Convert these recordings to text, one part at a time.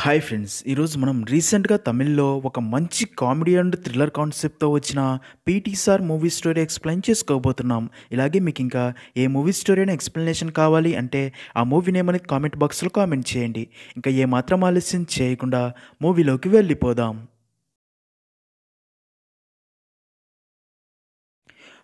Hi friends! ఈరోజు మనం రీసెంట్‌గా తమిళ్‌లో ఒక మంచి కామెడీ అండ్ థ్రిల్లర్ కాన్సెప్ట్‌తో వచ్చిన 'PT sir' movie story explain చేసుకోబోతున్నాం. ఇలాగే మీకింకా ఏ మూవీ స్టోరీ అయినా ఎక్స్‌ప్లనేషన్ కావాలి అంటే ఆ మూవీ నేమ్ అనేది కామెంట్ బాక్స్‌లో కామెంట్ చేయండి. ఇంకా ఏమాత్రం ఆలస్యం చేయకుండా మూవీలోకి వెళ్ళిపోదాం.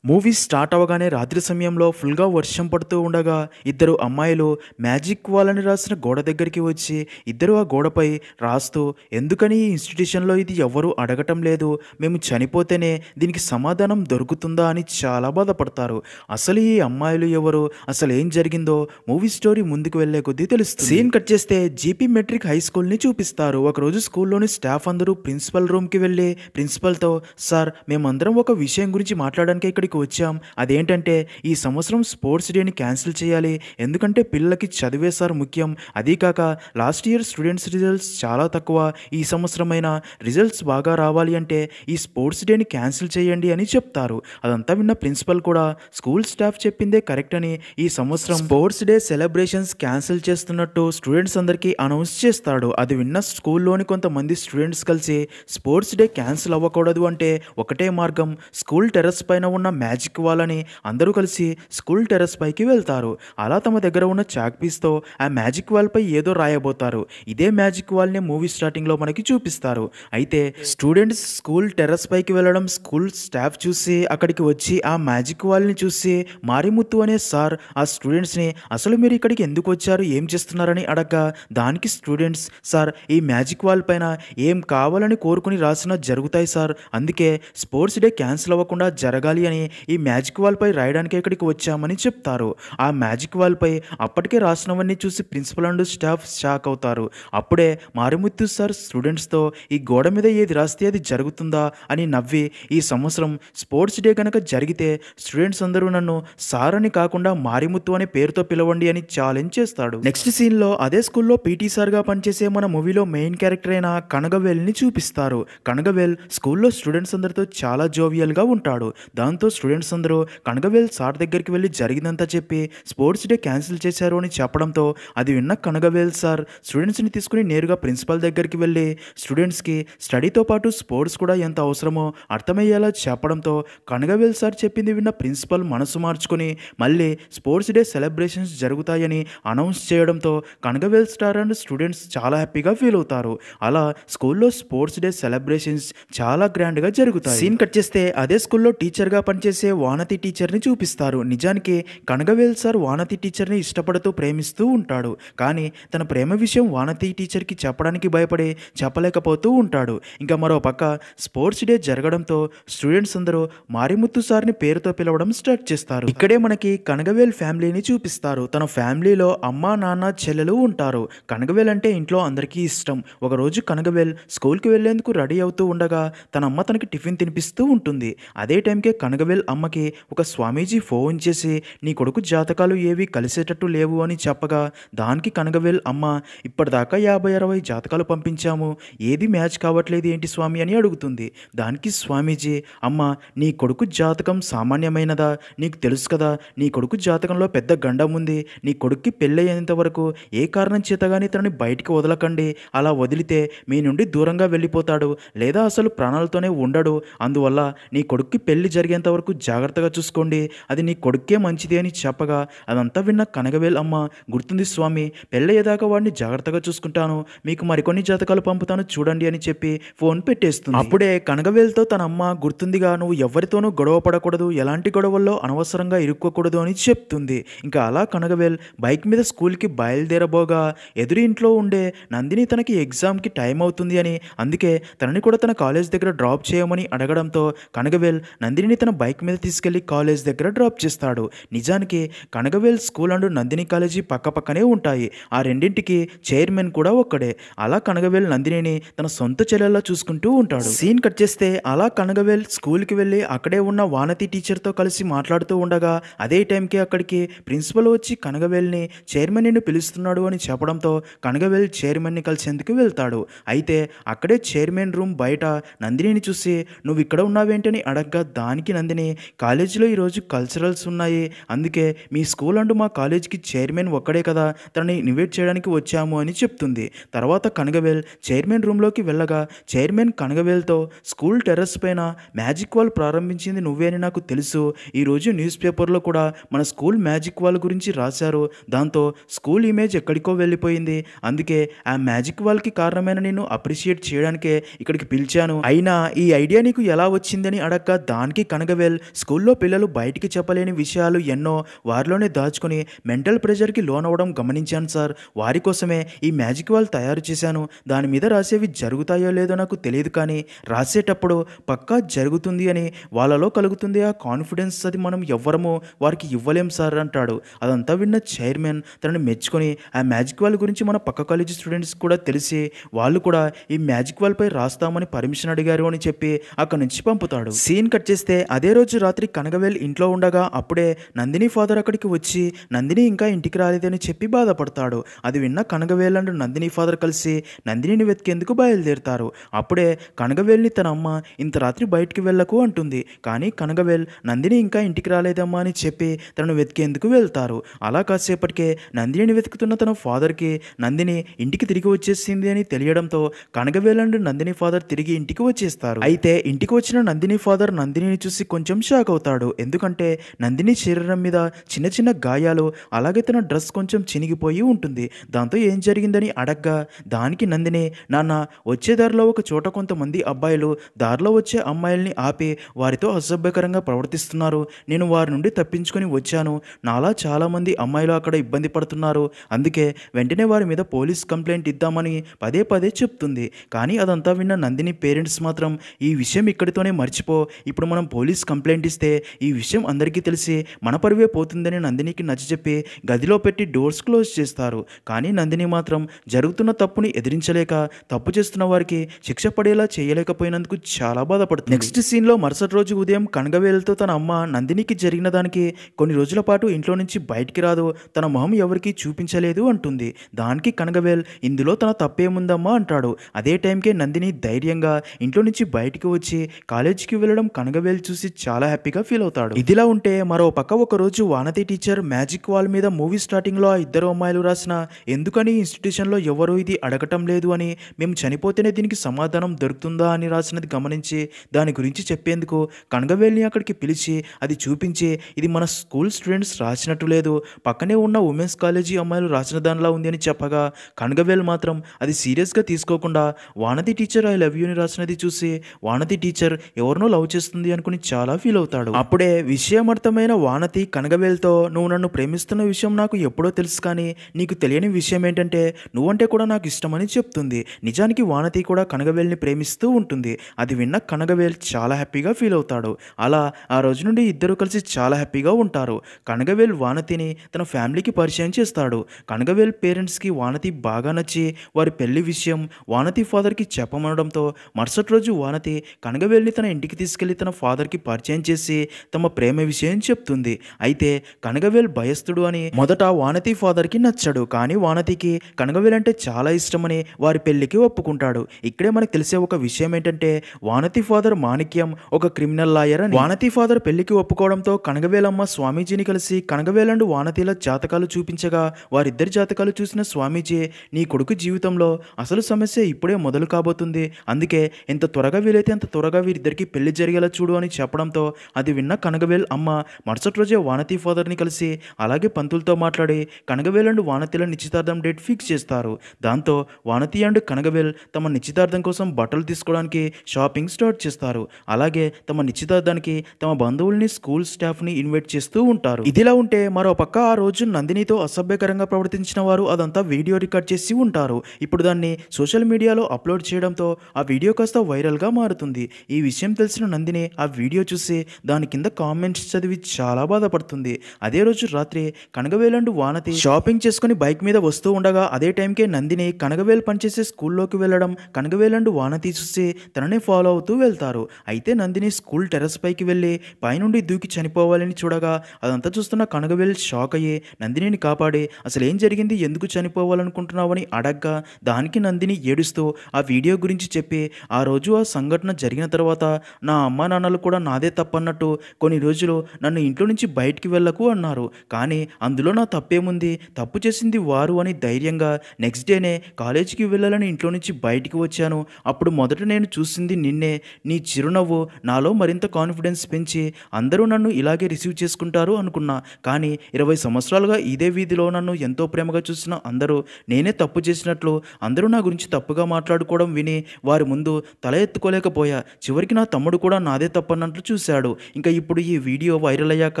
మూవీ స్టార్ట్ అవ్వగానే రాత్రి సమయంలో ఫుల్‌గా వర్షం పడుతూ ఉండగా ఇద్దరు అమ్మాయిలు మ్యాజిక్ వాల్ అని రాసిన గోడ దగ్గరికి వచ్చి ఇద్దరు ఆ గోడపై రాస్తూ ఎందుకని ఈ ఇన్‌స్టిట్యూషన్‌లో ఇది ఎవ్వరూ అడగటం లేదు. మేము చనిపోతేనే దీనికి సమాధానం దొరుకుతుందా అని చాలా బాధపడతారు. అసలు ఈ అమ్మాయిలు ఎవరు? అసలేం జరిగిందో మూవీ స్టోరీ ముందుకు వెళ్ళే కొద్దీ తెలుస్తుంది. సీన్ కట్ చేస్తే జీపీ మెట్రిక్ హై స్కూల్‌ని చూపిస్తారు. ఒకరోజు స్కూల్‌లోని స్టాఫ్ అందరూ ప్రిన్సిపల్ రూమ్‌కి వెళ్ళి ప్రిన్సిపల్‌తో సార్ మేమందరం ఒక విషయం గురించి మాట్లాడడానికే ఇక్కడికి వచ్చాం. అదేంటంటే ఈ సంవత్సరం స్పోర్ట్స్ డేని క్యాన్సిల్ చేయాలి. ఎందుకంటే పిల్లలకి చదివే సార్ ముఖ్యం. అదీ కాక లాస్ట్ ఇయర్ స్టూడెంట్స్ రిజల్ట్స్ చాలా తక్కువ. ఈ సంవత్సరమైనా రిజల్ట్స్ బాగా రావాలి అంటే ఈ స్పోర్ట్స్ డేని క్యాన్సిల్ చేయండి అని చెప్తారు. అదంతా విన్న ప్రిన్సిపల్ కూడా స్కూల్ స్టాఫ్ చెప్పిందే కరెక్ట్ అని ఈ సంవత్సరం స్పోర్ట్స్ డే సెలబ్రేషన్స్ క్యాన్సిల్ చేస్తున్నట్టు స్టూడెంట్స్ అందరికీ అనౌన్స్ చేస్తాడు. అది విన్న స్కూల్లోని కొంతమంది స్టూడెంట్స్ కలిసి స్పోర్ట్స్ డే క్యాన్సిల్ అవ్వకూడదు అంటే ఒకటే మార్గం స్కూల్ టెర్రస్ పైన ఉన్న మ్యాజిక్ వాల్ అని అందరూ కలిసి స్కూల్ టెర్రస్ పైకి వెళ్తారు. అలా తమ దగ్గర ఉన్న చాక్ పీస్తో ఆ మ్యాజిక్ వాల్ పై ఏదో రాయబోతారు. ఇదే మ్యాజిక్ వాల్ని మూవీ స్టార్టింగ్లో మనకి చూపిస్తారు. అయితే స్టూడెంట్స్ స్కూల్ టెర్రస్ పైకి వెళ్ళడం స్కూల్ స్టాఫ్ చూసి అక్కడికి వచ్చి ఆ మ్యాజిక్ వాల్ని చూసి మారిముత్తు అనే సార్ ఆ స్టూడెంట్స్ని అసలు మీరు ఇక్కడికి ఎందుకు వచ్చారు, ఏం చేస్తున్నారని అడగగా దానికి స్టూడెంట్స్ సార్ ఈ మ్యాజిక్ వాల్ పైన ఏం కావాలని కోరుకుని రాసినా జరుగుతాయి సార్, అందుకే స్పోర్ట్స్ డే క్యాన్సిల్ అవ్వకుండా జరగాలి అని ఈ మ్యాజిక్ వాల్పై రాయడానికి ఇక్కడికి వచ్చామని చెప్తారు. ఆ మ్యాజిక్ వాల్పై అప్పటికే రాసినవన్నీ చూసి ప్రిన్సిపల్ అండ్ స్టాఫ్ షాక్ అవుతారు. అప్పుడే మారిముత్తు సార్ స్టూడెంట్స్తో ఈ గోడ మీద ఏది రాస్తే అది జరుగుతుందా అని నవ్వి ఈ సంవత్సరం స్పోర్ట్స్ డే కనుక జరిగితే స్టూడెంట్స్ అందరూ నన్ను సార్ అని కాకుండా మారిముత్తు అనే పేరుతో పిలవండి అని ఛాలెంజ్ చేస్తాడు. నెక్స్ట్ సీన్లో అదే స్కూల్లో పీటీ సార్గా పనిచేసే మన మూవీలో మెయిన్ క్యారెక్టర్ అయిన కనగవేల్ని చూపిస్తారు. కనగవేల్ స్కూల్లో స్టూడెంట్స్ అందరితో చాలా జోవియల్గా ఉంటాడు. దాంతో స్టూడెంట్స్ అందరూ కనగవేల్ సార్ దగ్గరికి వెళ్ళి జరిగిందంతా చెప్పి స్పోర్ట్స్ డే క్యాన్సిల్ చేశారు అని చెప్పడంతో అది విన్న కనగవేల్ సార్ స్టూడెంట్స్ని తీసుకుని నేరుగా ప్రిన్సిపల్ దగ్గరికి వెళ్ళి స్టూడెంట్స్కి స్టడీతో పాటు స్పోర్ట్స్ కూడా ఎంత అవసరమో అర్థమయ్యేలా చెప్పడంతో కనగవేల్ సార్ చెప్పింది విన్న ప్రిన్సిపల్ మనసు మార్చుకొని మళ్ళీ స్పోర్ట్స్ డే సెలబ్రేషన్స్ జరుగుతాయని అనౌన్స్ చేయడంతో కనగవేల్ స్టార్ అండ్ స్టూడెంట్స్ చాలా హ్యాపీగా ఫీల్ అవుతారు. అలా స్కూల్లో స్పోర్ట్స్ డే సెలబ్రేషన్స్ చాలా గ్రాండ్గా జరుగుతాయి. సీన్ కట్ చేస్తే అదే స్కూల్లో టీచర్గా పనిచేసే వానతి టీచర్ని చూపిస్తారు. నిజానికి కనగవేల్ సార్ వానతి టీచర్ని ఇష్టపడుతూ ప్రేమిస్తూ ఉంటాడు. కానీ తన ప్రేమ విషయం వానతి టీచర్కి చెప్పడానికి భయపడి చెప్పలేకపోతూ ఉంటాడు. ఇంకా మరో పక్క స్పోర్ట్స్ డే జరగడంతో స్టూడెంట్స్ అందరూ మారిముత్తు సార్ని పేరుతో పిలవడం స్టార్ట్ చేస్తారు. ఇక్కడే మనకి కనగవేల్ ఫ్యామిలీని చూపిస్తారు. తన ఫ్యామిలీలో అమ్మ నాన్న చెల్లెలు ఉంటారు. కనగవేల్ అంటే ఇంట్లో అందరికీ ఇష్టం. ఒకరోజు కనగవేల్ స్కూల్కి వెళ్లేందుకు రెడీ అవుతూ ఉండగా తన అమ్మ తనకి టిఫిన్ తినిపిస్తూ ఉంటుంది. అదే టైంకే కనగవేల్ అమ్మకి ఒక స్వామీజీ ఫోన్ చేసి నీ కొడుకు జాతకాలు ఏవి కలిసేటట్టు లేవు అని చెప్పగా దానికి కనగవేల్ అమ్మ ఇప్పటిదాకా 50-60 జాతకాలు పంపించాము, ఏది మ్యాచ్ కావట్లేదు ఏంటి స్వామి అని అడుగుతుంది. దానికి స్వామీజీ అమ్మ నీ కొడుకు జాతకం సామాన్యమైనదా, నీకు తెలుసు కదా నీ కొడుకు జాతకంలో పెద్ద గండం ఉంది. నీ కొడుక్కి పెళ్ళయ్యేంత వరకు ఏ కారణం చేత కానీ తనని బయటికి వదలకండి. అలా వదిలితే మీ నుండి దూరంగా వెళ్ళిపోతాడు లేదా అసలు ప్రాణాలతోనే ఉండడు. అందువల్ల నీ కొడుక్కి పెళ్లి జరిగేంత వరకు జాగ్రత్తగా చూసుకోండి, అది నీ కొడుక్కే మంచిది అని చెప్పగా అదంతా విన్న కనగవేల్ అమ్మ గుర్తుంది స్వామి, పెళ్ళయ్యేదాకా వాడిని జాగ్రత్తగా చూసుకుంటాను, మీకు మరికొన్ని జాతకాలు పంపుతాను చూడండి అని చెప్పి ఫోన్ పెట్టేస్తుంది. అప్పుడే కనగవేల్తో తన అమ్మ గుర్తుందిగా నువ్వు ఎవరితోనూ గొడవ పడకూడదు, ఎలాంటి గొడవల్లో అనవసరంగా ఇరుక్కోకూడదు అని చెప్తుంది. ఇంకా అలా కనగవేల్ బైక్ మీద స్కూల్కి బయలుదేరబోగా ఎదురు ఇంట్లో ఉండే నందిని తనకి ఎగ్జామ్కి టైం అవుతుంది అని అందుకే తనని కూడా తన కాలేజ్ దగ్గర డ్రాప్ చేయమని అడగడంతో కనగవేల్ నందినిని తన బైక్ మీద తీసుకెళ్లి కాలేజ్ దగ్గర డ్రాప్ చేస్తాడు. నిజానికి Kanagavel school and Nandini college పక్కపక్కనే ఉంటాయి. ఆ రెండింటికి చైర్మన్ కూడా ఒక్కడే. అలా కనగవేల్ నందినిని తన సొంత చెల్లెల్లా చూసుకుంటూ ఉంటాడు. సీన్ కట్ చేస్తే అలా కనగవేల్ స్కూల్కి వెళ్ళి అక్కడే ఉన్న వానతి టీచర్తో కలిసి మాట్లాడుతూ ఉండగా అదే టైంకి అక్కడికి ప్రిన్సిపల్ వచ్చి కనగవేల్ని చైర్మన్ నిన్ను పిలుస్తున్నాడు అని చెప్పడంతో కనగవేల్ చైర్మన్ని కలిసేందుకు వెళ్తాడు. అయితే అక్కడే చైర్మన్ రూమ్ బయట నందినిని చూసి నువ్వు ఇక్కడ ఉన్నావేంటని అడగగా దానికి నందిని నందిని, కాలేజీలో ఈరోజు కల్చరల్స్ ఉన్నాయి, అందుకే మీ స్కూల్ అండ్ మా కాలేజీకి చైర్మన్ ఒక్కడే కదా, తనని ఇన్వైట్ చేయడానికి వచ్చాము అని చెప్తుంది. తర్వాత కనగవేల్ చైర్మన్ రూమ్లోకి వెళ్ళగా చైర్మన్ కనగవేల్తో స్కూల్ టెర్రస్ పైన మ్యాజిక్ వాల్ ప్రారంభించింది నువ్వే అని నాకు తెలుసు. ఈరోజు న్యూస్ పేపర్లో కూడా మన స్కూల్ మ్యాజిక్ వాల్ గురించి రాశారు. దాంతో స్కూల్ ఇమేజ్ ఎక్కడికో వెళ్ళిపోయింది. అందుకే ఆ మ్యాజిక్ వాల్కి కారణమైన నేను అప్రిషియేట్ చేయడానికే ఇక్కడికి పిలిచాను. అయినా ఈ ఐడియా నీకు ఎలా వచ్చిందని అడగ్గా దానికి కనగవేల్ స్కూల్లో పిల్లలు బయటికి చెప్పలేని విషయాలు ఎన్నో వారిలోనే దాచుకొని మెంటల్ ప్రెషర్కి లోనవ్వడం గమనించాను సార్. వారి కోసమే ఈ మ్యాజిక్ వాల్ తయారు చేశాను. దాని మీద రాసేవి జరుగుతాయో లేదో నాకు తెలియదు, కానీ రాసేటప్పుడు పక్కా జరుగుతుంది అని వాళ్ళలో కలుగుతుంది ఆ కాన్ఫిడెన్స్. అది మనం ఎవ్వరము వారికి ఇవ్వలేం సార్ అంటాడు. అదంతా విన్న చైర్మన్ తనని మెచ్చుకొని ఆ మ్యాజిక్ వాల్ గురించి మన పక్క కాలేజీ స్టూడెంట్స్ కూడా తెలిసి వాళ్ళు కూడా ఈ మ్యాజిక్ వాల్ పై రాస్తామని పర్మిషన్ అడిగారు అని చెప్పి అక్కడి నుంచి పంపుతాడు. సీన్ కట్ చేస్తే అదే రోజు రాత్రి కనగవేల్ ఇంట్లో ఉండగా అప్పుడే నందిని ఫాదర్ అక్కడికి వచ్చి నందిని ఇంకా ఇంటికి రాలేదని చెప్పి బాధపడతాడు. అది విన్న కనగవేల్ అండ్ నందిని ఫాదర్ కలిసి నందినిని వెతికేందుకు బయలుదేరుతారు. అప్పుడే కనగవేల్ని తన అమ్మ ఇంత రాత్రి బయటికి వెళ్ళకు అంటుంది. కానీ కనగవేల్ నందిని ఇంకా ఇంటికి రాలేదమ్మా అని చెప్పి తనను వెతికేందుకు వెళ్తారు. అలా కాసేపటికే నందినిని వెతుకుతున్న తన ఫాదర్కి నందిని ఇంటికి తిరిగి వచ్చేసింది అని తెలియడంతో కనగవేల్ అండ్ నందిని ఫాదర్ తిరిగి ఇంటికి వచ్చేస్తారు. అయితే ఇంటికి వచ్చిన నందిని ఫాదర్ నందినిని చూసి కొంచెం షాక్ అవుతాడు. ఎందుకంటే నందిని శరీరం మీద చిన్న చిన్న గాయాలు, అలాగే తన డ్రెస్ కొంచెం చినిగిపోయి ఉంటుంది. దాంతో ఏం జరిగిందని అడగ్గా దానికి నందిని, నాన్న వచ్చే దారిలో ఒక చోట కొంతమంది అబ్బాయిలు దారిలో వచ్చే అమ్మాయిల్ని ఆపి వారితో అసభ్యకరంగా ప్రవర్తిస్తున్నారు. నేను వారి నుండి తప్పించుకొని వచ్చాను. నాలా చాలామంది అమ్మాయిలు అక్కడ ఇబ్బంది పడుతున్నారు. అందుకే వెంటనే వారి మీద పోలీస్ కంప్లైంట్ ఇద్దామని పదే పదే చెప్తుంది. కానీ అదంతా విన్న నందిని పేరెంట్స్ మాత్రం ఈ విషయం ఇక్కడితోనే మర్చిపో, ఇప్పుడు మనం పోలీస్ కంప్లైంట్ ఇస్తే ఈ విషయం అందరికీ తెలిసి మన పరువే పోతుందని నందినికి నచ్చజెప్పి గదిలో పెట్టి డోర్స్ క్లోజ్ చేస్తారు. కానీ నందిని మాత్రం జరుగుతున్న తప్పుని ఎదిరించలేక తప్పు చేస్తున్న వారికి శిక్ష పడేలా చేయలేకపోయినందుకు చాలా బాధపడుతుంది. నెక్స్ట్ సీన్లో మరుసటి రోజు ఉదయం కనగవేల్తో తన అమ్మ నందినికి జరిగిన దానికి కొన్ని రోజుల పాటు ఇంట్లో నుంచి బయటికి రాదు, తన మొహం ఎవరికి చూపించలేదు అంటుంది. దానికి కనగవేల్ ఇందులో తన తప్పేముందమ్మా అంటాడు. అదే టైంకే నందిని ధైర్యంగా ఇంట్లో నుంచి బయటికి వచ్చి కాలేజీకి వెళ్ళడం కనగవేల్ చూసి చాలా హ్యాపీగా ఫీల్ అవుతాడు. ఇదిలా ఉంటే మరో పక్క ఒక రోజు వానతి టీచర్ మ్యాజిక్ వాల్ మీద మూవీ స్టార్టింగ్లో ఆ ఇద్దరు అమ్మాయిలు రాసిన ఎందుకని ఇన్స్టిట్యూషన్లో ఎవరు ఇది అడగటం లేదు అని, మేము చనిపోతేనే దీనికి సమాధానం దొరుకుతుందా అని రాసినది గమనించి దాని గురించి చెప్పేందుకు కనగవేల్ని అక్కడికి పిలిచి అది చూపించి ఇది మన స్కూల్ స్టూడెంట్స్ రాసినట్టు లేదు, పక్కనే ఉన్న ఉమెన్స్ కాలేజీ అమ్మాయిలు రాసిన దానిలా ఉంది అని చెప్పగా కనగవేల్ మాత్రం అది సీరియస్గా తీసుకోకుండా వానతి టీచర్ ఐ లవ్ యూని రాసినది చూసి వానతి టీచర్ ఎవరినో లవ్ చేస్తుంది అనుకుని చాలా ఫీల్ అవుతాడు. అప్పుడే విషయం అర్థమైన వానతి కనగవేల్తో నువ్వు నన్ను ప్రేమిస్తున్న విషయం నాకు ఎప్పుడో తెలుసు, కానీ నీకు తెలియని విషయం ఏంటంటే నువ్వంటే కూడా నాకు ఇష్టమని చెప్తుంది. నిజానికి వానతి కూడా కనగవేల్ని ప్రేమిస్తూ ఉంటుంది. అది విన్న కనగవేల్ చాలా హ్యాపీగా ఫీల్ అవుతాడు. అలా ఆ రోజు నుండి ఇద్దరు కలిసి చాలా హ్యాపీగా ఉంటారు. కనగవేల్ వానతిని తన ఫ్యామిలీకి పరిచయం చేస్తాడు. కనగవేల్ పేరెంట్స్కి వానతి బాగా నచ్చి వారి పెళ్లి విషయం వానతి ఫాదర్కి చెప్పమనడంతో మరుసటి రోజు వానతి కనగవేల్ని తన ఇంటికి తీసుకెళ్లి తన ఫాదర్కి పరిచయం చేసి తమ ప్రేమ విషయం చెప్తుంది. అయితే కనగవేల్ భయస్థుడు అని మొదట వానతి ఫాదర్కి నచ్చడు, కానీ వానతికి కనగవేల్ అంటే చాలా ఇష్టమని వారి పెళ్లికి ఒప్పుకుంటాడు. ఇక్కడే మనకు తెలిసే ఒక విషయం ఏంటంటే వానతి ఫాదర్ మాణిక్యం ఒక క్రిమినల్ లాయర్ అని. వానతి ఫాదర్ పెళ్లికి ఒప్పుకోవడంతో కనగవేలమ్మ స్వామీజీని కలిసి కనగవేల్ అండ్ వానతిల జాతకాలు చూపించగా వారిద్దరి జాతకాలు చూసిన స్వామీజీ నీ కొడుకు జీవితంలో అసలు సమస్య ఇప్పుడే మొదలు కాబోతుంది, అందుకే ఎంత త్వరగా వీలైతే అంత త్వరగా వీరిద్దరికి పెళ్లి జరిగేలా చూడు అని చెప్పడంతో అది విన్న కనగవేల్ అమ్మ మరుసటి రోజే వానతి ఫాదర్ని కలిసి అలాగే పంతులతో మాట్లాడి కనగవేల్ అండ్ వానతిల నిశ్చితార్థం డేట్ ఫిక్స్ చేస్తారు. దాంతో వానతి అండ్ కనగవేల్ తమ నిశ్చితార్థం కోసం బట్టలు తీసుకోవడానికి షాపింగ్ స్టార్ట్ చేస్తారు. అలాగే తమ నిశ్చితార్థానికి తమ బంధువుల్ని స్కూల్ స్టాఫ్ని ఇన్వైట్ చేస్తూ ఉంటారు. ఇదిలా ఉంటే మరో పక్క ఆ రోజు నందినితో అసభ్యకరంగా ప్రవర్తించిన వారు అదంతా వీడియో రికార్డ్ చేసి ఉంటారు. ఇప్పుడు దాన్ని సోషల్ మీడియాలో అప్లోడ్ చేయడంతో ఆ వీడియో కాస్త వైరల్గా మారుతుంది. ఈ విషయం తెలిసిన నందిని ఆ వీడియో చూసి దాని కింద కామెంట్స్ చదివి చాలా బాధపడుతుంది. అదే రోజు రాత్రి కనగవేల్ అండ్ వానతి షాపింగ్ చేసుకుని బైక్ మీద వస్తూ ఉండగా అదే టైంకే నందిని కనగవేల్ పనిచేసే స్కూల్లోకి వెళ్ళడం కనగవేల్ అండ్ వానతి చూసి తననే ఫాలో అవుతూ వెళ్తారు. అయితే నందిని స్కూల్ టెర్రస్ పైకి వెళ్ళి పైనుండి దూకి చనిపోవాలని చూడగా అదంతా చూస్తున్న కనగవేల్ షాక్ అయ్యి నందినిని కాపాడి అసలు ఏం జరిగింది, ఎందుకు చనిపోవాలనుకుంటున్నావని అడగ్గా దానికి నందిని ఏడుస్తూ ఆ వీడియో గురించి చెప్పి ఆ రోజు ఆ సంఘటన జరిగిన తర్వాత నా అమ్మా నాన్నలు కూడా నాదే నాదే తప్పన్నట్టు కొన్ని రోజులు నన్ను ఇంట్లో నుంచి బయటికి వెళ్ళకు అన్నారు. కానీ అందులో నా తప్పేముంది, తప్పు చేసింది వారు అని ధైర్యంగా నెక్స్ట్ డేనే కాలేజీకి వెళ్ళాలని ఇంట్లో నుంచి బయటికి వచ్చాను. అప్పుడు మొదట నేను చూసింది నిన్నే. నీ చిరునవ్వు నాలో మరింత కాన్ఫిడెన్స్ పెంచి అందరూ నన్ను ఇలాగే రిసీవ్ చేసుకుంటారు అనుకున్నా. కానీ 20 సంవత్సరాలుగా ఇదే వీధిలో నన్ను ఎంతో ప్రేమగా చూసిన అందరూ నేనే తప్పు చేసినట్లు అందరూ నా గురించి తప్పుగా మాట్లాడుకోవడం విని వారి ముందు తల ఎత్తుకోలేకపోయా. చివరికి నా తమ్ముడు కూడా నాదే తప్పన్నట్లు చూశాడు. ఇంకా ఇప్పుడు ఈ వీడియో వైరల్ అయ్యాక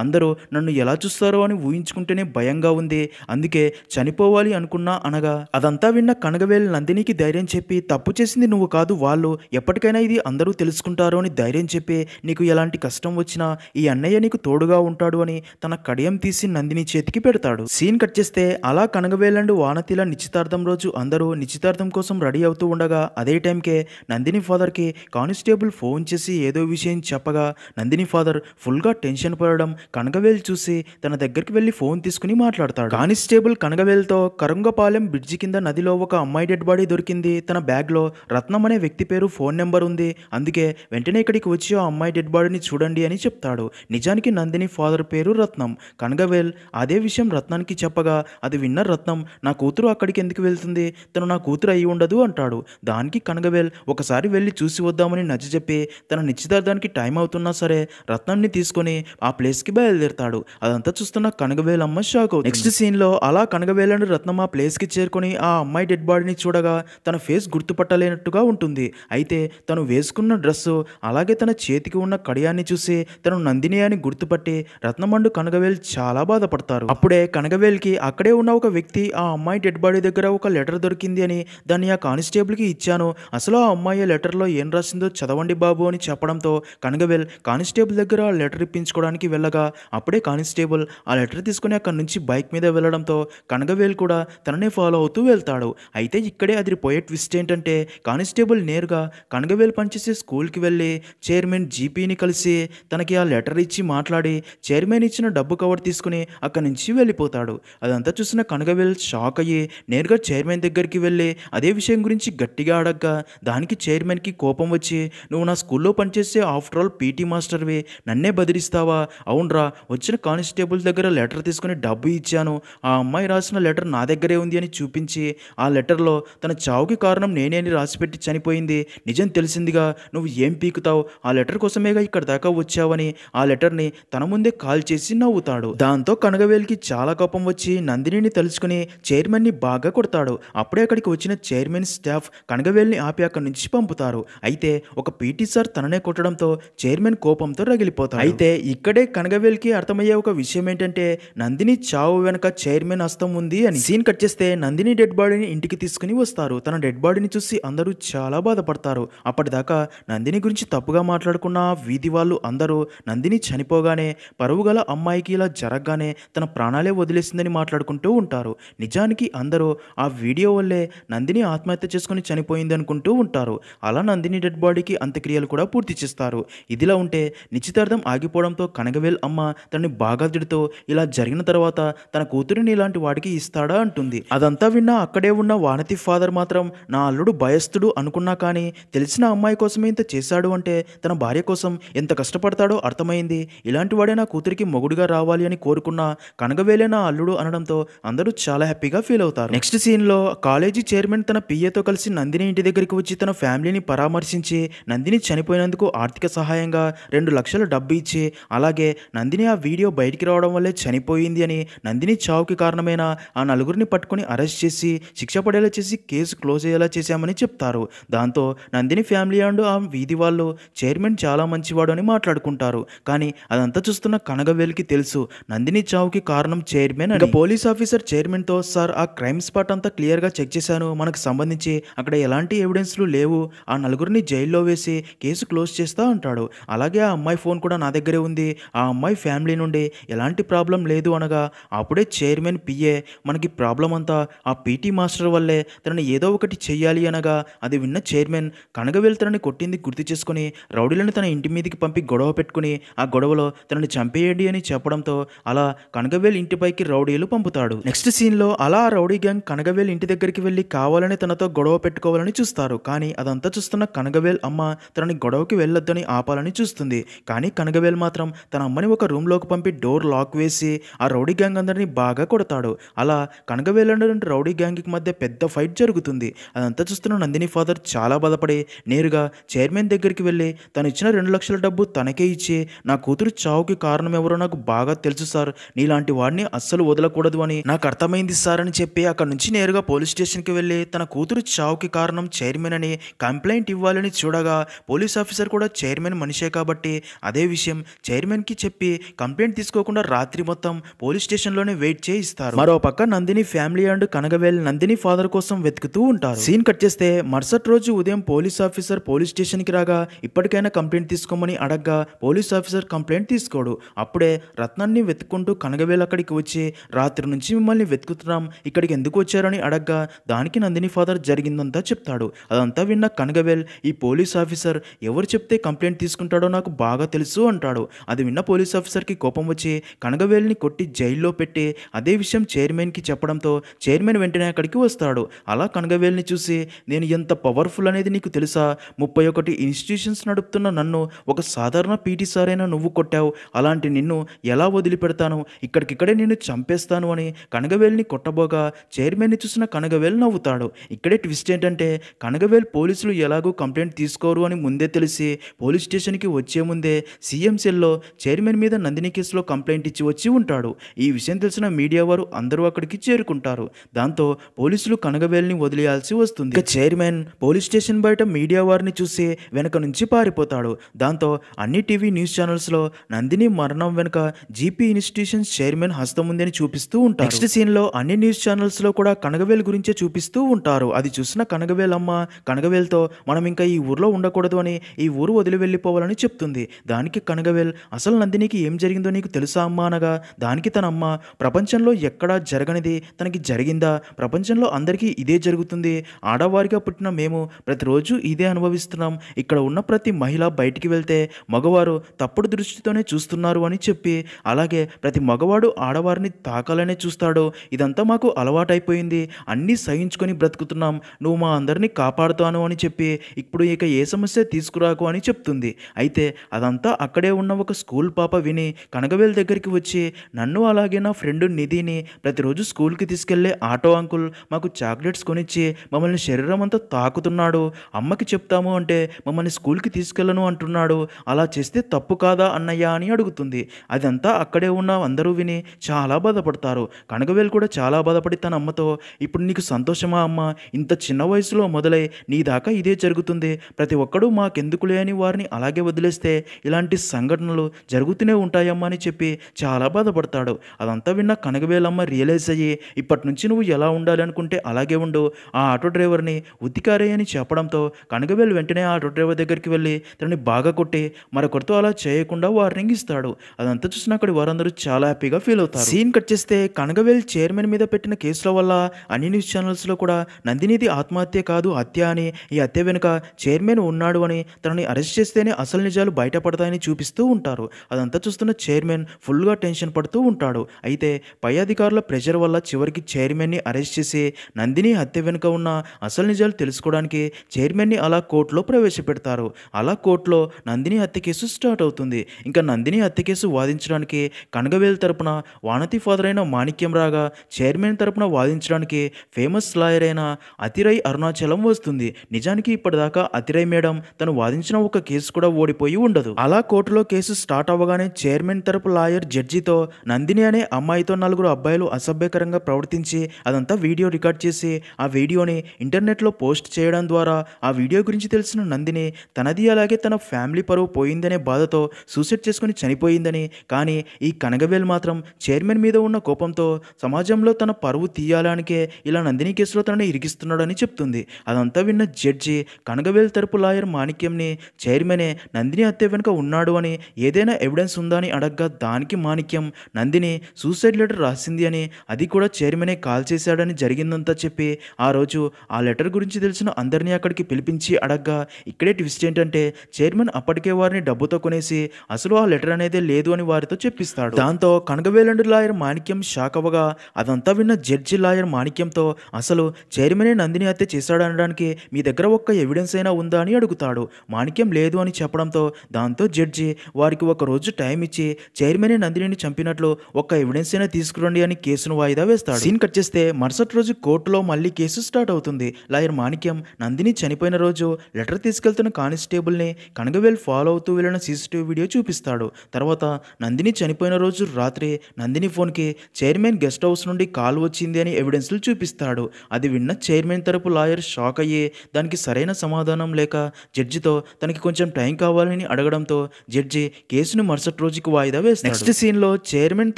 అందరూ నన్ను ఎలా చూస్తారో అని ఊహించుకుంటేనే భయంగా ఉంది. అందుకే చనిపోవాలి అనుకున్నా అనగా అదంతా విన్న కనగవేల్ నందినికి ధైర్యం చెప్పి తప్పు చేసింది నువ్వు కాదు వాళ్ళు, ఎప్పటికైనా ఇది అందరూ తెలుసుకుంటారు అని ధైర్యం చెప్పి నీకు ఎలాంటి కష్టం వచ్చినా ఈ అన్నయ్య నీకు తోడుగా ఉంటాడు అని తన కడియం తీసి నందిని చేతికి పెడతాడు. సీన్ కట్ చేస్తే అలా కనగవేల్ అండ్ వానతిల నిశ్చితార్థం రోజు అందరూ నిశ్చితార్థం కోసం రెడీ అవుతూ ఉండగా అదే టైంకే నందిని ఫాదర్కి కానిస్టేబుల్ ఫోన్ చేసి ఏదో విషయం చెప్పగా నందిని ఫాదర్ ఫుల్గా టెన్షన్ పడడం కనగవేల్ చూసి తన దగ్గరికి వెళ్ళి ఫోన్ తీసుకుని మాట్లాడతాడు. కానిస్టేబుల్ కనగవేల్తో కరంగపాలెం బ్రిడ్జి కింద నదిలో ఒక అమ్మాయి డెడ్ బాడీ దొరికింది. తన బ్యాగ్లో రత్నం అనే వ్యక్తి పేరు ఫోన్ నెంబర్ ఉంది. అందుకే వెంటనే ఇక్కడికి వచ్చి ఆ అమ్మాయి డెడ్ బాడీని చూడండి అని చెప్తాడు. నిజానికి నందిని ఫాదర్ పేరు రత్నం. కనగవేల్ అదే విషయం రత్నానికి చెప్పగా అది విన్న రత్నం నా కూతురు అక్కడికి ఎందుకు వెళ్తుంది, తను నా కూతురు అయి ఉండదు అంటాడు. దానికి కనగవేల్ ఒకసారి వెళ్ళి చూసి వద్దామని నచ్చజెప్పి తన నిశ్చితార్థానికి టైం అవుతున్నా సరే రత్నాన్ని తీసుకొని ఆ ప్లేస్కి బయలుదేరతాడు. అదంతా చూస్తున్న కనగవేల్ అమ్మ షాక్ అవుతుంది. నెక్స్ట్ సీన్లో అలా కనగవేల్ అండ్ రత్నం ఆ ప్లేస్కి చేరుకొని ఆ అమ్మాయి డెడ్ బాడీని చూడగా తన ఫేస్ గుర్తుపట్టలేనట్టుగా ఉంటుంది. అయితే తను వేసుకున్న డ్రెస్సు అలాగే తన చేతికి ఉన్న కడియాన్ని చూసి తను నందిని అని గుర్తుపట్టి రత్నమండు కనగవేల్ చాలా బాధపడతారు. అప్పుడే కనగవేల్కి అక్కడే ఉన్న ఒక వ్యక్తి ఆ అమ్మాయి డెడ్ బాడీ దగ్గర ఒక లెటర్ దొరికింది అని దాన్ని ఆ కానిస్టేబుల్కి ఇచ్చాను, అసలు ఆ అమ్మాయి లెటర్లో ఏం రాసిందో చదవండి బాబు అని చెప్పడంతో కనగవేల్ కానిస్టేబుల్ దగ్గర ఆ లెటర్ ఇప్పించుకోవడానికి వెళ్ళగా అప్పుడే కానిస్టేబుల్ ఆ లెటర్ తీసుకుని అక్కడి నుంచి బైక్ మీద వెళ్ళడంతో కనగవేల్ కూడా తననే ఫాలో అవుతూ వెళ్తాడు. అయితే ఇక్కడే అదిరిపోయే ట్విస్ట్ ఏంటంటే కానిస్టేబుల్ నేరుగా కనగవేల్ పనిచేసే స్కూల్కి వెళ్ళి చైర్మన్ జీపీని కలిసి తనకి ఆ లెటర్ ఇచ్చి మాట్లాడి చైర్మన్ ఇచ్చిన డబ్బు కవర్ తీసుకుని అక్కడి నుంచి వెళ్ళిపోతాడు. అదంతా చూసిన కనగవేల్ షాక్ అయ్యి నేరుగా చైర్మన్ దగ్గరికి వెళ్ళి అదే విషయం గురించి గట్టిగా అడగ్గా దానికి చైర్మన్కి కోపం వచ్చి నువ్వు నా స్కూల్లో పనిచేసే ఆఫ్టర్ ఆల్ పీటీ మాస్టర్వి, నన్నే బెదిరిస్తావా, అవునరా వచ్చిన కానిస్టేబుల్ దగ్గర లెటర్ తీసుకుని డబ్బు ఇచ్చాను, ఆ అమ్మాయి రాసిన లెటర్ నా దగ్గరే ఉంది అని చూపించి ఆ లెటర్లో తన చావుకి కారణం నేనే అని రాసిపెట్టి చనిపోయింది, నిజం తెలిసిందిగా నువ్వు ఏం పీకుతావు, ఆ లెటర్ కోసమేగా ఇక్కడ దాకా వచ్చావని ఆ లెటర్ని తన ముందే కాల్ చేసి నవ్వుతాడు. దాంతో కనగవేల్కి చాలా కోపం వచ్చి నందినిని తలుచుకుని చైర్మన్ని బాగా కొడతాడు. అప్పుడే అక్కడికి వచ్చిన చైర్మన్ స్టాఫ్ కనగవేల్ని ఆపి అక్కడి నుంచి పంపుతారు. అయితే ఒక పీటీ సార్ తననే కొట్టడంతో చైర్మన్ కోపంతో రగిలిపోతాడు. అయితే ఇక్కడే కనగవేల్కి అర్థమయ్యే ఒక విషయం ఏంటంటే నందిని చావు వెనక చైర్మన్ హస్తం ఉంది అని. సీన్ కట్ చేస్తే నందిని డెడ్ బాడీని ఇంటికి తీసుకుని వస్తారు. తన డెడ్ బాడీని చూసి అందరూ చాలా బాధపడతారు. అప్పటిదాకా నందిని గురించి తప్పుగా మాట్లాడుకున్న వీధి వాళ్ళు అందరూ నందిని చనిపోగానే పరువు గల అమ్మాయికి ఇలా జరగగానే తన ప్రాణాలే వదిలేసిందని మాట్లాడుకుంటూ ఉంటారు. నిజానికి అందరూ ఆ వీడియో వల్లే నందిని ఆత్మహత్య చేసుకుని చనిపోయింది అనుకుంటూ ఉంటారు. అలా నందిని డెడ్ బాడీకి అంత్యక్రియలు కూడా పూర్తి చేస్తారు. ఇదిలా ఉంటే నిశ్చితార్థం ఆగిపోవడంతో కనగవేల్ అమ్మ తనని బాగా తిడుతూ ఇలా జరిగిన తర్వాత తన కూతురిని ఇలాంటి వాడికి ఇస్తాడా అంటుంది. అదంతా విన్నా అక్కడే ఉన్న వానతి ఫాదర్ మాత్రం నా అల్లుడు భయస్థుడు అనుకున్నా కానీ తెలిసిన అమ్మాయి కోసమే ఇంత చేశాడు అంటే తన భార్య కోసం ఎంత కష్టపడతాడో అర్థమైంది. ఇలాంటి వాడే నా కూతురికి మొగుడుగా రావాలి అని కోరుకున్న కనగవేలే నా అల్లుడు అనడంతో అందరూ చాలా హ్యాపీగా ఫీల్ అవుతారు. నెక్స్ట్ సీన్లో కాలేజీ చైర్మన్ తన పిఏతో కలిసి నందిని ఇంటి దగ్గరికి వచ్చి తన ఫ్యామిలీని పరామర్శించి నందిని చనిపోయినందుకు ఆర్థిక సహాయంగా 2 లక్షల డబ్బు ఇచ్చి అలాగే నందిని ఆ వీడియో బయటికి రావడం వల్లే చనిపోయింది అని నందిని చావుకి కారణమైన ఆ నలుగురిని పట్టుకుని అరెస్ట్ చేసి శిక్ష పడేలా చేసి కేసు క్లోజ్ అయ్యేలా చేశామని చెప్తారు. దాంతో నందిని ఫ్యామిలీ అండ్ ఆ వీధి వాళ్ళు చైర్మన్ చాలా మంచివాడు అని మాట్లాడుకుంటారు. కానీ అదంతా చూస్తున్న కనగవేల్కి తెలుసు నందిని చావుకి కారణం చైర్మన్ అని. పోలీస్ ఆఫీసర్ చైర్మన్తో సార్ ఆ క్రైమ్ స్పాట్ అంతా క్లియర్గా చెక్ చేశాను, మనకు సంబంధించి అక్కడ ఎలాంటి ఎవిడెన్స్లు లేవు, ఆ నలుగురిని జైల్లో వేసి కేసు క్లోజ్ చేస్తా అంటాడు. అలాగే ఆ అమ్మాయి ఫోన్ కూడా నా దగ్గరే ఉంది, ఆ అమ్మాయి ఫ్యామిలీ నుండి ఎలాంటి ప్రాబ్లం లేదు అనగా అప్పుడే చైర్మన్ పిఏ మనకి ప్రాబ్లం అంతా ఆ పీటీ మాస్టర్ వల్లే, తనని ఏదో ఒకటి చెయ్యాలి అనగా అది విన్న చైర్మన్ కనగవేల్ తనని కొట్టింది గుర్తు చేసుకుని రౌడీలను తన ఇంటి మీదకి పంపి గొడవ పెట్టుకుని ఆ గొడవలో తనని చంపేయండి అని చెప్పడంతో అలా కనగవేల్ ఇంటిపైకి రౌడీలు పంపుతాడు. నెక్స్ట్ సీన్లో అలా ఆ రౌడీ గ్యాంగ్ కనగవేల్ ఇంటి దగ్గరికి వెళ్ళి కావాలని తనతో గొడవ పెట్టుకోవాలని చూస్తారు. కానీ అదంతా చూస్తున్న కనగవేల్ అమ్మ తనని గొడవకి వెళ్ళొద్దని ఆపాలని చంపాలని చూస్తుంది. కానీ కనగవేల్ మాత్రం తన అమ్మని ఒక రూమ్లోకి పంపి డోర్ లాక్ వేసి ఆ రౌడీ గ్యాంగ్ అందరినీ బాగా కొడతాడు. అలా కనగవేల్ అండ్ రౌడీ గ్యాంగ్కి మధ్య పెద్ద ఫైట్ జరుగుతుంది. అదంతా చూస్తున్న నందిని ఫాదర్ చాలా బాధపడి నేరుగా చైర్మన్ దగ్గరికి వెళ్ళి తను ఇచ్చిన 2 లక్షల డబ్బు తనకే ఇచ్చి నా కూతురు చావుకి కారణం ఎవరో నాకు బాగా తెలుసు సార్, నీలాంటి వాడిని అస్సలు వదలకూడదు అని నాకు అర్థమైంది సార్ అని చెప్పి అక్కడ నుంచి నేరుగా పోలీస్ స్టేషన్కి వెళ్ళి తన కూతురు చావుకి కారణం చైర్మన్ అని కంప్లైంట్ ఇవ్వాలని చూడగా పోలీస్ ఆఫీసర్ కూడా చైర్మన్ మనిషే కాబట్టి అదే విషయం చైర్మన్కి చెప్పి కంప్లైంట్ తీసుకోకుండా రాత్రి మొత్తం పోలీస్ స్టేషన్లోనే వెయిట్ చేయిస్తారు. మరో పక్క Nandini family and Kanagavel Nandini father కోసం వెతుకుతూ ఉంటారు. సీన్ కట్ చేస్తే మరుసటి రోజు ఉదయం పోలీస్ ఆఫీసర్ పోలీస్ స్టేషన్కి రాగా ఇప్పటికైనా కంప్లైంట్ తీసుకోమని అడగ్గా పోలీస్ ఆఫీసర్ కంప్లైంట్ తీసుకోడు. అప్పుడే రత్నాన్ని వెతుక్కుంటూ కనగవేల్ అక్కడికి వచ్చి రాత్రి నుంచి మిమ్మల్ని వెతుకుతున్నాం, ఇక్కడికి ఎందుకు వచ్చారని అడగ్గా దానికి నందిని ఫాదర్ జరిగిందంతా చెప్తాడు. అదంతా విన్న కనగవేల్ ఈ పోలీస్ ఆఫీసర్ ఎవరు చెప్తే కంప్లైంట్ తీసుకుంటాడో నాకు బాగా తెలుసు అంటాడు. అది విన్న పోలీస్ ఆఫీసర్కి కోపం వచ్చి కనగవేల్ని కొట్టి జైల్లో పెట్టి అదే విషయం చైర్మన్కి చెప్పడంతో చైర్మన్ వెంటనే అక్కడికి వస్తాడు. అలా కనగవేల్ని చూసి నేను ఎంత పవర్ఫుల్ అనేది నీకు తెలుసా, 31 ఇన్స్టిట్యూషన్స్ నడుపుతున్న నన్ను ఒక సాధారణ పీటీ సార్ అయినా నువ్వు కొట్టావు, అలాంటి నిన్ను ఎలా వదిలిపెడతాను, ఇక్కడికిక్కడే నిన్ను చంపేస్తాను అని కనగవేల్ని కొట్టబోగా చైర్మన్ని చూసిన కనగవేల్ నవ్వుతాడు. ఇక్కడే ట్విస్ట్ ఏంటంటే కనగవేల్ పోలీసులు ఎలాగూ కంప్లైంట్ తీసుకోరు అని ముందే తెలిసి పోలీస్ స్టేషన్కి వచ్చే ముందే సీఎం సెల్లో చైర్మన్ మీద నందిని కేసులో కంప్లైంట్ ఇచ్చి వచ్చి ఉంటాడు. ఈ విషయం తెలిసిన మీడియా వారు అందరూ అక్కడికి చేరుకుంటారు. దాంతో పోలీసులు కనగవేల్ని వదిలేయాల్సి వస్తుంది. ఇక చైర్మన్ పోలీస్ స్టేషన్ బయట మీడియా వారిని చూసి వెనక నుంచి పారిపోతాడు. దాంతో అన్ని టీవీ న్యూస్ ఛానల్స్లో నందిని మరణం వెనుక జీపీ ఇన్స్టిట్యూషన్స్ చైర్మన్ హస్తం ఉందని చూపిస్తూ ఉంటారు. నెక్స్ట్ సీన్లో అన్ని న్యూస్ ఛానల్స్లో కూడా కనగవేల్ గురించే చూపిస్తూ ఉంటారు. అది చూసిన కనగవేల్ అమ్మ కనగవేల్తో మనం ఇంకా ఈ ఊర్లో ఉండకూడదు అని ఈ ఊరు వదిలి వెళ్ళిపోవాలని చెప్తుంది. దానికి కనగవేల్ అసలు నందినికి ఏం జరిగిందో నీకు తెలుసా అమ్మ అనగా దానికి తన అమ్మ ప్రపంచంలో ఎక్కడా జరగనిది తనకి జరిగిందా, ప్రపంచంలో అందరికీ ఇదే జరుగుతుంది, ఆడవారిగా పుట్టిన మేము ప్రతిరోజు ఇదే అనుభవిస్తున్నాం, ఇక్కడ ఉన్న ప్రతి మహిళ బయటికి వెళ్తే మగవారు తప్పుడు దృష్టితోనే చూస్తున్నారు అని చెప్పి అలాగే ప్రతి మగవాడు ఆడవారిని తాకాలనే చూస్తాడు, ఇదంతా మాకు అలవాటైపోయింది, అన్నీ సహించుకొని బ్రతుకుతున్నాం, నువ్వు మా అందరినీ కాపాడుతాను అని చెప్పి ఇప్పుడు ఇక ఏ సమస్య తీసుకురాకు అని చెప్తుంది. అయితే అదంతా అక్కడే ఉన్న ఒక స్కూల్ పాప విని కనగవేల్ దగ్గరికి వచ్చి నన్ను అలాగే నా ఫ్రెండ్ నిధిని ప్రతిరోజు స్కూల్కి తీసుకెళ్లే ఆటో అంకుల్ మాకు చాక్లెట్స్ కొనిచ్చి మమ్మల్ని శరీరం అంతా తాకుతున్నాడు, అమ్మకి చెప్తాము అంటే మమ్మల్ని స్కూల్కి తీసుకెళ్ళను అంటున్నాడు, అలా చేస్తే తప్పు కాదా అన్నయ్య అని అడుగుతుంది. అదంతా అక్కడే ఉన్న అందరూ విని చాలా బాధపడతారు. కనగవేల్ కూడా చాలా బాధపడి తన అమ్మతో ఇప్పుడు నీకు సంతోషమా అమ్మ, ఇంత చిన్న వయసులో మొదలై నీ దాకా ఇదే జరుగుతుంది, ప్రతి ఒక్కడూ మాకెందుకులే అని వారిని అలాగే వదిలేస్తే ఇలాంటి సంఘటనలు జరుగుతూనే ఉంటాయమ్మా అని చెప్పి చాలా బాధపడతాడు. అదంతా విన్న కనగవేలమ్మ రియలైజ్ అయ్యి ఇప్పటి నుంచి నువ్వు ఎలా ఉండాలి అనుకుంటే అలాగే ఉండు, ఆ ఆటో డ్రైవర్ని ఉతికారే అని చెప్పడంతో కనగవేల్ వెంటనే ఆ ఆటో డ్రైవర్ దగ్గరికి వెళ్ళి తనని బాగా కొట్టి మరొకరితో అలా చేయకుండా వార్నింగ్ ఇస్తాడు. అదంతా చూసిన అక్కడి వారందరూ చాలా హ్యాపీగా ఫీల్ అవుతారు. సీన్ కట్ చేస్తే కనగవేల్ చైర్మన్ మీద పెట్టిన కేసుల వల్ల అన్ని న్యూస్ ఛానల్స్లో కూడా నందినిది ఆత్మహత్య కాదు హత్య అని, ఈ హత్య వెనుక చైర్మన్ ఉన్నాడు అని, తనని అరెస్ట్ చేస్తేనే అసలు నిజాలు బయటపడతాయని చూపిస్తూ ఉంటారు. అదంతా చూస్తున్న చైర్మన్ ఫుల్గా టెన్షన్ పడుతూ ఉంటాడు. అయితే పై అధికారుల ప్రెషర్ వల్ల చివరికి చైర్మన్ని అరెస్ట్ చేసి నందిని హత్య వెనుక ఉన్న అసలు నిజాలు తెలుసుకోవడానికి చైర్మన్ని అలా కోర్టులో ప్రవేశపెడతారు. అలా కోర్టులో నందిని హత్య కేసు స్టార్ట్ అవుతుంది. ఇంకా నందిని హత్య కేసు వాదించడానికి కనగవేల్ తరపున వానతి ఫాదర్ అయిన మాణిక్యం రాగా చైర్మన్ తరపున వాదించడానికి ఫేమస్ లాయర్ అయిన అతిరై అరుణాచలం వస్తుంది. నిజానికి ఇప్పటిదాకా అతిరై మేడం తను వాదించిన ఒక కేసు కూడా ఓడిపోయి ఉండదు. అలా కోర్టులో కేసు స్టార్ట్ అవ్వగానే చైర్మన్ తరపు లాయర్ జడ్జితో నందిని అనే అమ్మాయితో 4 అబ్బాయిలు అసభ్యకరంగా ప్రవర్తించి అదంతా వీడియో రికార్డ్ చేసి ఆ వీడియోని ఇంటర్నెట్లో పోస్ట్ చేయడం ద్వారా ఆ వీడియో గురించి తెలిసిన నందిని తనది అలాగే తన ఫ్యామిలీ పరువు పోయిందనే బాధతో సూసైడ్ చేసుకుని చనిపోయిందని, కానీ ఈ కనగవేల్ మాత్రం చైర్మన్ మీద ఉన్న కోపంతో సమాజంలో తన పరువు తీయాలనికే ఇలా నందిని కేసులో తనని ఇరికిస్తున్నాడని చెప్తుంది. అదంతా విన్న జడ్జి కనగవేల్ తరపు లాయర్ మాణిక్యంని చైర్మనే నందిని హత్య వెనుక ఉన్నాడు అని ఏదైనా ఎవిడెన్స్ ఉందా అని అడగ్గా దానికి మాణిక్యం నందిని సూసైడ్ లెటర్ రాసింది అని, అది కూడా చైర్మనే కాల్ చేశాడని జరిగిందంతా చెప్పి ఆ రోజు ఆ లెటర్ గురించి తెలిసిన అందరినీ అక్కడికి పిలిపించి అడగ్గా ఇక్కడే ట్విస్ట్ ఏంటంటే చైర్మన్ అప్పటికే వారిని డబ్బుతో కొనేసి అసలు ఆ లెటర్ అనేది లేదు అని వారితో చెప్పిస్తాడు. దాంతో Kanagavel and lawyer Manikyam shock అవ్వగా అదంతా విన్న జడ్జి లాయర్ మాణిక్యంతో అసలు చైర్మనే నందిని హత్య చేశాడనడానికి మీ దగ్గర ఒక్క ఎవిడెన్స్ అయినా ఉందా అని అడుగుతాడు. మాణిక్యం లేదు అని చెప్పడంతో దాంతో జడ్జి వారికి ఒక రోజు టైం ఇచ్చి చైర్మన్ నందినిని చంపినట్లు ఒక ఎవిడెన్స్ అయినా తీసుకురండి అని కేసును వాయిదా వేస్తాడు. సీన్ కట్ చేస్తే మరుసటి రోజు కోర్టులో మళ్ళీ కేసు స్టార్ట్ అవుతుంది. లాయర్ మాణిక్యం నందిని చనిపోయిన రోజు లెటర్ తీసుకెళ్తున్న కానిస్టేబుల్ని కనగవేల్ ఫాలో అవుతూ వెళ్ళిన సీసీటీవీ వీడియో చూపిస్తాడు. తర్వాత నందిని చనిపోయిన రోజు రాత్రి నందిని ఫోన్కి చైర్మన్ గెస్ట్ హౌస్ నుండి కాల్ వచ్చింది అని ఎవిడెన్స్లు చూపిస్తాడు. అది విన్న చైర్మన్ తరపు లాయర్ షాక్ అయ్యి దానికి సరైన సమాధానం లేక జడ్జితో తనకి కొంచెం టైం కావాలని అడగడంతో జడ్జి కేసును మరుసటి రోజుకి వాయిదా వేస్తాడు. నెక్స్ట్ సీన్లో చైర్మన్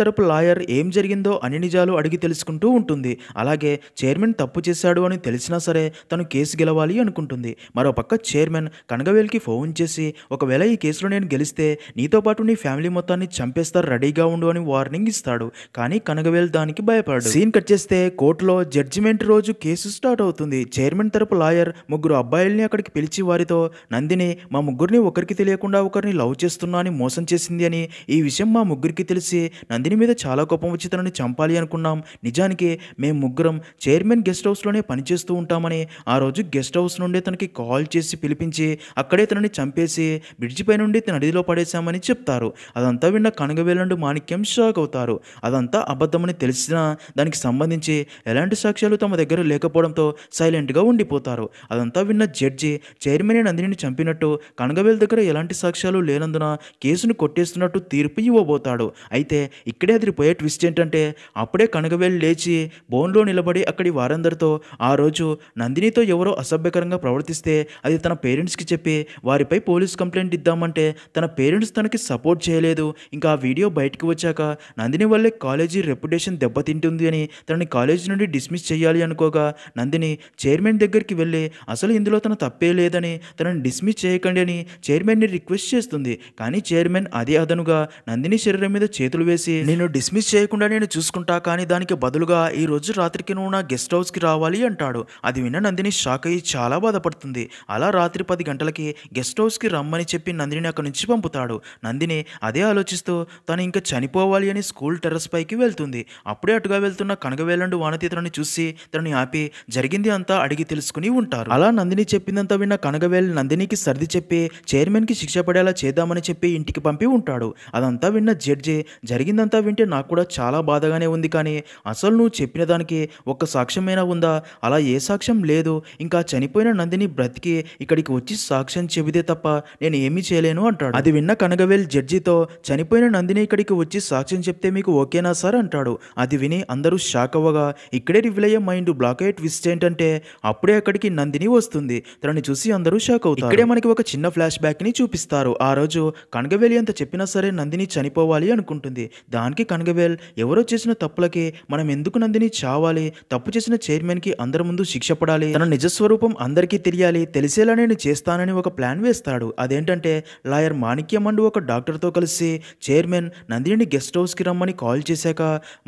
తరపు లాయర్ ఏం జరిగిందో అన్ని నిజాలు అడిగి తెలుసుకుంటూ ఉంటుంది. అలాగే చైర్మన్ తప్పు చేశాడు అని తెలిసినా సరే తను కేసు గెలవాలి అనుకుంటుంది. మరోపక్క చైర్మన్ కనగవేల్కి ఫోన్ చేసి ఒకవేళ ఈ కేసులో నేను గెలిస్తే నీతో పాటు నీ ఫ్యామిలీ మొత్తాన్ని చంపేస్తారు, రెడీగా ఉండు అని వార్నింగ్ ఇస్తాడు. కానీ కనగవేల్ దానికి భయపడు. సీన్ కట్ చేస్తే కోర్టులో జడ్జిమెంట్ రోజు కేసు స్టార్ట్ అవుతుంది. చైర్మన్ తరపు లాయర్ ముగ్గురు అబ్బాయిల్ని అక్కడికి పిలిచి వారితో నందిని మా ముగ్గురిని ఒకరికి తెలియకుండా ఒకరిని లవ్ చేస్తున్నా అని మోసం చేసింది అని, ఈ విషయం మా ముగ్గురికి తెలిసి నందిని మీద చాలా కోపం వచ్చి తనని చంపాలి అనుకున్నాం. నిజానికి మేము ముగ్గురం చైర్మన్ గెస్ట్ హౌస్లోనే పనిచేస్తూ ఉంటామని ఆ రోజు గెస్ట్ హౌస్ నుండే తనకి కాల్ చేసి పిలిపించి అక్కడే తనని చంపేసి బ్రిడ్జి పై నుండి నదిలో పడేశామని చెప్తారు. అదంతా విన్న కనగవేల్ అండ్ మాణిక్యం షాక్ అవుతారు. అదంతా అబద్ధమని తెలిసినా దానికి సంబంధించి ఎలాంటి సాక్ష్యాలు తమ దగ్గర లేకపోవడంతో సైలెంట్గా ఉండిపోతారు. అదంతా విన్న జడ్జి చైర్మన్ నందినిని చంపినట్టు కనగవేల్ దగ్గర ఎలాంటి సాక్ష్యాలు లేనందున కేసును కొట్టేస్తున్నట్టు తీర్పు ఇవ్వబోతాడు. అయితే ఇక్కడే అదిరిపోయే ట్విస్ట్ ఏంటంటే అప్పుడే కనగవేల్ లేచి బోన్లో నిలబడి అక్కడి వారందరితో ఆ రోజు నందినితో ఎవరో అసభ్యకరంగా ప్రవర్తిస్తే అది తన పేరెంట్స్కి చెప్పి వారిపై పోలీస్ కంప్లైంట్ ఇద్దామంటే తన పేరెంట్స్ తనకి సపోర్ట్ చేయలేదు. ఇంకా ఆ వీడియో బయటకు వచ్చాక నందిని వల్లే కాలేజీ రెప్యుటేషన్ దెబ్బతింటుంది అని తనని కాలేజీ నుండి డిస్మిస్ చేయాలి అనుకోగా నందిని చైర్మన్ దగ్గరికి వెళ్ళి అసలు ఇందులో తన తప్పే లేదని తనని డిస్మిస్ చేయకండి అని చైర్మన్ని రిక్వెస్ట్ చేస్తుంది. కానీ చైర్మన్ అదే అదనుగా నందిని శరీరం మీద చేతులు వేసి నేను డిస్మిస్ చేయకుండా నేను చూసుకుంటా, కానీ దానికి బదులుగా ఈ రోజు రాత్రికి నువ్వు నా గెస్ట్ హౌస్కి రావాలి అంటాడు. అది విన్న నందిని షాక్ అయ్యి చాలా బాధపడుతుంది. అలా రాత్రి 10 గంటలకి గెస్ట్ హౌస్కి రమ్మని చెప్పి నందిని అక్కడి నుంచి పంపుతాడు. నందిని అదే ఆలోచిస్తూ తను ఇంకా చనిపోవాలి అని స్కూల్ టెర్రస్ పైకి వెళ్తుంది. అప్పుడే అటుగా వెళ్తున్న కనగవేల్ అండ్ వానతి తనని చూసి తనని ఆపి జరిగింది అంతా అడిగి తెలుసుకుని ఉంటారు. అలా నందిని చెప్పిందంతా విన్న కనగవేల్ నందినికి సర్ది చెప్పి చైర్మన్కి శిక్ష పడేలా చేద్దామని చెప్పి ఇంటికి పంపి ఉంటాడు. అదంతా విన్న జడ్జి జరిగిందంతా వింటే నాకు కూడా చాలా బాధగానే ఉంది, కానీ అసలు నువ్వు చెప్పిన దానికి ఒక్క సాక్ష్యమైనా ఉందా? అలా ఏ సాక్ష్యం లేదు. ఇంకా చనిపోయిన నందిని బ్రతికి ఇక్కడికి వచ్చి సాక్ష్యం చెబితే తప్ప నేను ఏమీ చేయలేను అంటాడు. అది విన్న కనగవేల్ జడ్జితో చనిపోయిన నందిని ఇక్కడికి వచ్చి సాక్ష్యం చెప్తే మీకు ఓకేనా సార్ అంటాడు. అది విని అందరూ షాక్ అవ్వగా ఇక్కడే రివీల్ అయ్యే మైండ్ బ్లాక్ అయ్యే ట్విస్ట్ ఏంటంటే అప్పుడే అక్కడికి నందిని వస్తుంది. తనని చూసి అందరూ షాక్ అవుతారు. ఇక్కడే మనకి ఒక చిన్న ఫ్లాష్ బ్యాక్ ని చూపిస్తారు. ఆ రోజు కనగవేల్ ఎంత చెప్పినా సరే నందిని చనిపోవాలి అనుకుంటుంది. దానికి కనగవేల్ ఎవరో చేసిన తప్పులకి మనం ఎందుకు నందిని చావాలి, తప్పు చేసిన చైర్మన్ కి అందరి ముందు శిక్ష పడాలి, తన నిజస్వరూపం అందరికీ తెలియాలి, తెలిసేలా నేను చేస్తానని ఒక ప్లాన్ వేస్తాడు. అదేంటంటే లాయర్ మాణిక్యం అండ్ ఒక డాక్టర్తో కలిసి చైర్మన్ నందిని గెస్ట్ హౌస్కి రమ్మని కాల్ చేశాక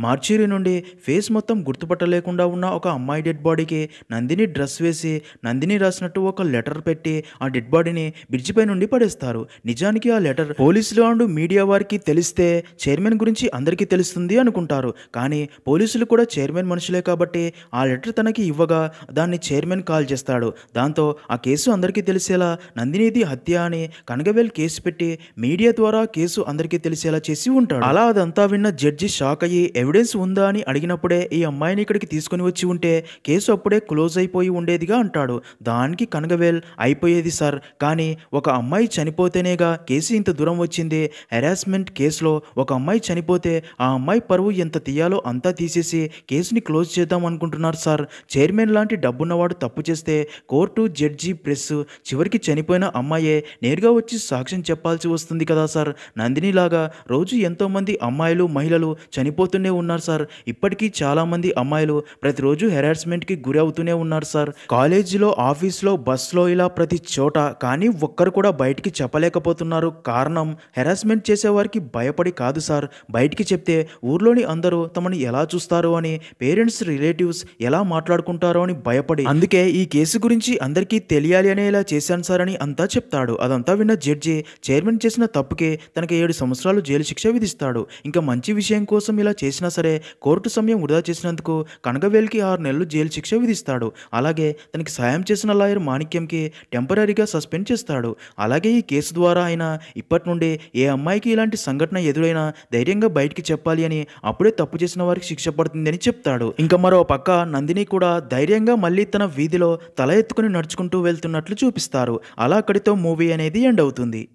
మార్చరీ నుండి ఫేస్ మొత్తం గుర్తుపట్టలేకుండా ఉన్న ఒక అమ్మాయి డెడ్ బాడీకి నందిని డ్రెస్ వేసి నందిని రాసినట్టు ఒక లెటర్ పెట్టి ఆ డెడ్ బాడీని బ్రిడ్జి పై నుండి పడేస్తారు. నిజానికి ఆ లెటర్ పోలీసులు అండ్ మీడియా వారికి తెలిస్తే చైర్మన్ గురించి అందరికీ తెలుస్తుంది అనుకుంటారు. కానీ పోలీసులు కూడా చైర్మన్ మనుషులే కాబట్టి ఆ లెటర్ తనకి ఇవ్వగా దాన్ని చైర్మన్ కాల్ చేస్తాడు. దాంతో ఆ కేసు అందరికీ తెలిసేలా నందినిది హత్య అని కనగవేల్ కేసు పెట్టి మీడియా ద్వారా కేసు అందరికీ తెలిసేలా చేసి ఉంటాడు. అలా అదంతా విన్న జడ్జి షాక్ అయ్యి ఎవిడెన్స్ ఉందా అని అడిగినప్పుడే ఈ అమ్మాయిని ఇక్కడికి తీసుకుని వచ్చి ఉంటే కేసు అప్పుడే క్లోజ్ అయిపోయి ఉండేదిగా అంటాడు. దానికి కనగవేల్ అయిపోయేది సార్, కానీ ఒక అమ్మాయి చనిపోతేనేగా కేసు ఇంత దూరం వచ్చింది. హెరాస్మెంట్ కేసులో ఒక అమ్మాయి చనిపోతే ఆ అమ్మాయి పరువు ఎంత తీయాలో అంతా తీసేసి కేసుని క్లోజ్ చేద్దాం అనుకుంటున్నారు సార్. చైర్మన్ లాంటి డబ్బున్నవాడు తప్పు చేస్తే కోర్టు, జడ్జి, ప్రెస్ చివరికి చనిపోయిన అమ్మాయే నేరుగా వచ్చి సాక్ష్యం చెప్పాల్సి వస్తుంది కదా సార్. నందినిలాగా రోజు ఎంతోమంది అమ్మాయిలు, మహిళలు చనిపోతూనే ఉన్నారు సార్. ఇప్పటికీ చాలామంది అమ్మాయిలు ప్రతిరోజు హెరాస్మెంట్కి గురి అవుతూనే ఉన్నారు సార్. కాలేజీలో, ఆఫీస్లో, బస్లో, ఇలా ప్రతి చోట. కానీ ఒక్కరు కూడా బయటికి చెప్పలేకపోతున్నారు. కారణం హెరాస్మెంట్ చేసేవారికి భయపడి కాదు సార్. బయటికి చెప్తే ఊర్లోని అందరూ తమని ఎలా చూస్తారో అని, పేరెంట్స్, రిలేటివ్స్ ఎలా మాట్లాడుకుంటారో అని భయపడి, అందుకే ఈ కేసు గురించి అందరికీ తెలియాలి అనే ఇలా చేశాను సార్ అని అంతా చెప్తాడు. అదంతా విన్న జడ్జి చైర్మన్ చేసిన తప్పుకే తనకి 7 సంవత్సరాలు జైలు శిక్ష విధిస్తాడు. ఇంకా మంచి విషయం కోసం ఇలా చేసినా సరే కోర్టు సమయం వృధా చేసినందుకు కనగవేల్కి 6 నెలలు జైలు శిక్ష విధిస్తాడు. అలాగే తనకి సాయం చేసిన లాయర్ మాణిక్యంకి టెంపరీగా సస్పెండ్ చేస్తాడు. అలాగే ఈ కేసు ద్వారా ఆయన ఇప్పటి నుండి ఏ అమ్మాయికి ఇలాంటి సంఘటన ఎదురైనా ధైర్యంగా బయటికి చెప్పాలి అని, అప్పుడే తప్పు చేసిన వారికి శిక్ష పడుతుందని చెప్తాడు. ఇంకా మరో పక్క నందిని కూడా ధైర్యంగా మళ్ళీ తన వీధిలో తల ఎత్తుకుని నడుచుకుంటూ వెళ్తున్నట్లు చూపిస్తారు. అలా అక్కడితో మూవీ అనేది ఎండ్ అవుతుంది.